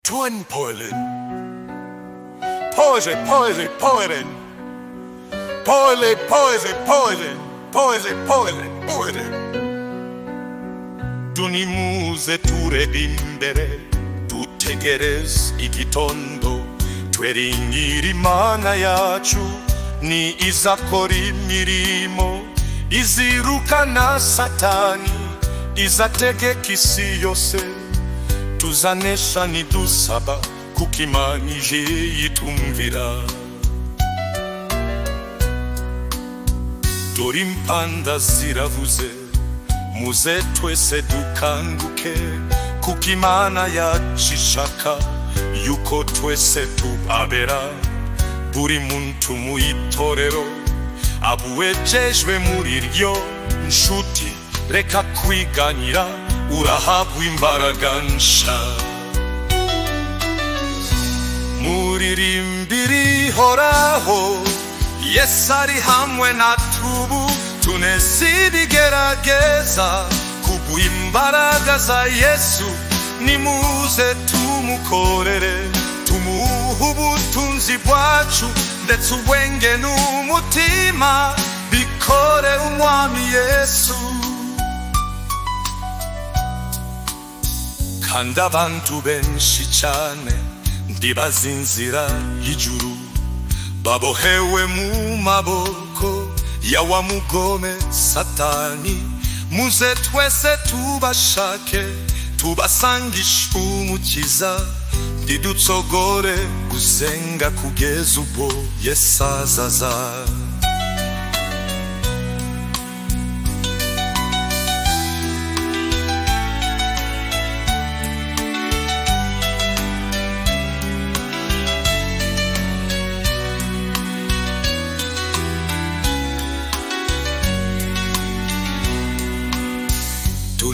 Tun Polen. Poise, poise, poisen. Poile, poise, poisen. Poise, poisen, poisen. Nimuze tureb'imbere. Dutegerez igitondo. Twiringir Imana yacu. Ni izakor imirimo. Izirukana Satani. Izategek isi yose. Tuzanesha ni dusaba. Kukw Imana ije itwumvira. Dor'impanda ziravuze. Muze twese dukanguke. Kukw Imana yacu ishaka. Yuko twese abera. Buri muntu mu Itorero. Uwejejwe muri ryo nshuti. Reka kwiganyira. Urahabwa imbaraga nsha. Muririmbir Ihoraho. Yesu ari hamwe natubu. Tuneze ibigerageza. Kukw imbaraga za Yesu. Nimuze tumukorere. Tumuhe ubutunzi bwacu. Ndetse ubwenge n'umutima. Bikore umwami Yesu. Kandi abantu benshi cyane ndibaza inzira y'ijuru. Babohewe mu maboko ya wa mugome Satani. Muze twese tubashake. Tubasangish Umukiza. Ndidutsogore gusenga kugeza ubwo Yesu azaza.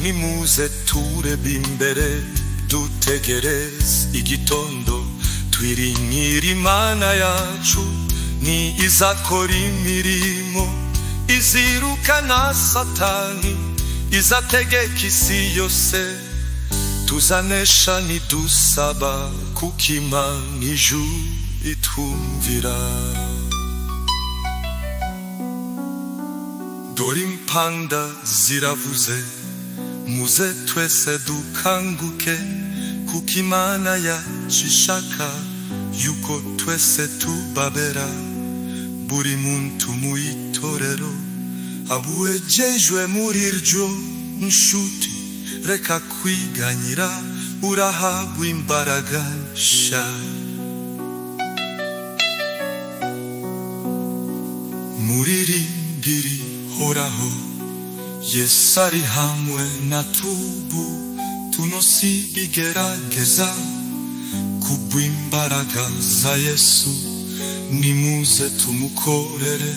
Nimuze tureb'imbere. Dutegerez igitondo. Twiringir Imana yacu. Ni izakor imirimo. Izirukana Satani. Izategek isi yose. Tuzanesha ni dusaba. Kukw Imana ije itwumvira. Dor'impanda ziravuze. Muze twese dukanguke. Kukw Imana yacu ishaka. Yuko twese abera. Buri muntu mu Itorero. Uwejejwe muri ryo nshuti. Reka kwiganyira. Urahabwa imbaraga nsha. Muririmbir Ihoraho. Yesu ari hamwe natubu. Tunose ibigerageza. Kubw imbaraga za Yesu. Nimuze tumukorere.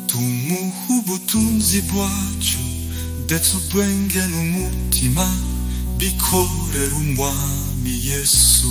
Tumuhe ubutunzi bwacu. Ndetse ubwenge n'umutima. Bikorere umwami Yesu.